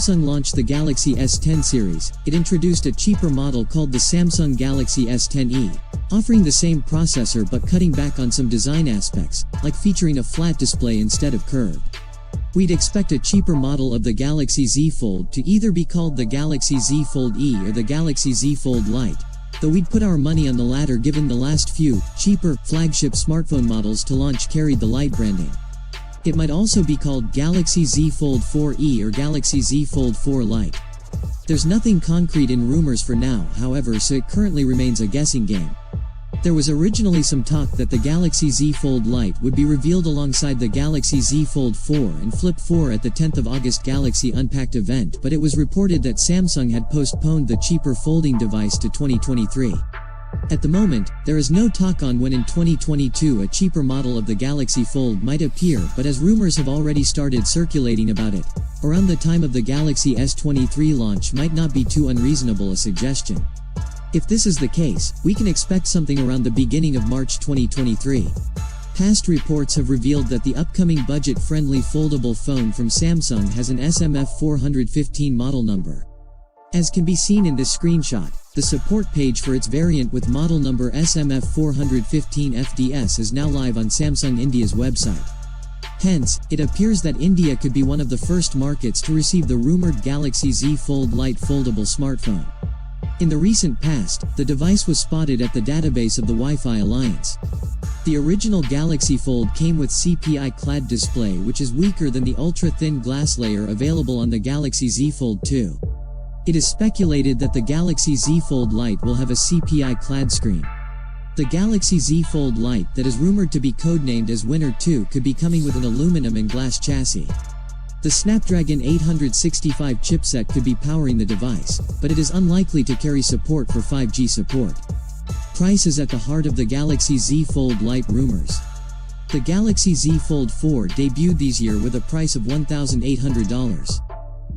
Samsung launched the Galaxy S10 series, it introduced a cheaper model called the Samsung Galaxy S10e, offering the same processor but cutting back on some design aspects, like featuring a flat display instead of curved. We'd expect a cheaper model of the Galaxy Z Fold to either be called the Galaxy Z Fold E or the Galaxy Z Fold Lite, though we'd put our money on the latter given the last few, cheaper, flagship smartphone models to launch carried the Lite branding. It might also be called Galaxy Z Fold 4e or Galaxy Z Fold 4 Lite. There's nothing concrete in rumors for now, however, so it currently remains a guessing game. There was originally some talk that the Galaxy Z Fold Lite would be revealed alongside the Galaxy Z Fold 4 and Flip 4 at the 10th of August Galaxy Unpacked event, but it was reported that Samsung had postponed the cheaper folding device to 2023. At the moment, there is no talk on when in 2022 a cheaper model of the Galaxy Fold might appear, but as rumors have already started circulating about it, around the time of the Galaxy S23 launch might not be too unreasonable a suggestion. If this is the case, we can expect something around the beginning of March 2023. Past reports have revealed that the upcoming budget-friendly foldable phone from Samsung has an SMF415 model number. As can be seen in this screenshot, the support page for its variant with model number SMF415FDS is now live on Samsung India's website. Hence, it appears that India could be one of the first markets to receive the rumored Galaxy Z Fold Lite foldable smartphone. In the recent past, the device was spotted at the database of the Wi-Fi Alliance. The original Galaxy Fold came with CPI-clad display, which is weaker than the ultra-thin glass layer available on the Galaxy Z Fold 2. It is speculated that the Galaxy Z Fold Lite will have a CPI-clad screen. The Galaxy Z Fold Lite that is rumored to be codenamed as Winner 2 could be coming with an aluminum and glass chassis. The Snapdragon 865 chipset could be powering the device, but it is unlikely to carry support for 5G support. Price is at the heart of the Galaxy Z Fold Lite rumors. The Galaxy Z Fold 4 debuted this year with a price of $1,800.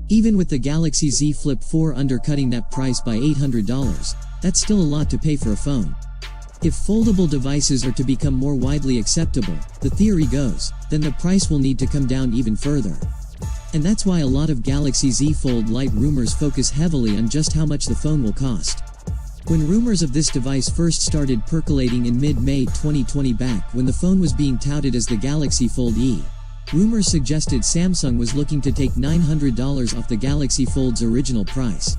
Even with the Galaxy Z Flip 4 undercutting that price by $800, that's still a lot to pay for a phone. If foldable devices are to become more widely acceptable, the theory goes, then the price will need to come down even further. And that's why a lot of Galaxy Z Fold Lite rumors focus heavily on just how much the phone will cost. When rumors of this device first started percolating in mid-May 2020 back when the phone was being touted as the Galaxy Fold E, rumors suggested Samsung was looking to take $900 off the Galaxy Fold's original price.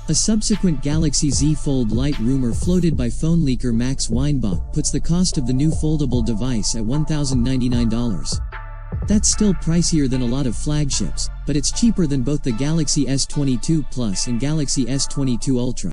A subsequent Galaxy Z Fold Lite rumor floated by phone leaker Max Weinbach puts the cost of the new foldable device at $1,099. That's still pricier than a lot of flagships, but it's cheaper than both the Galaxy S22 Plus and Galaxy S22 Ultra.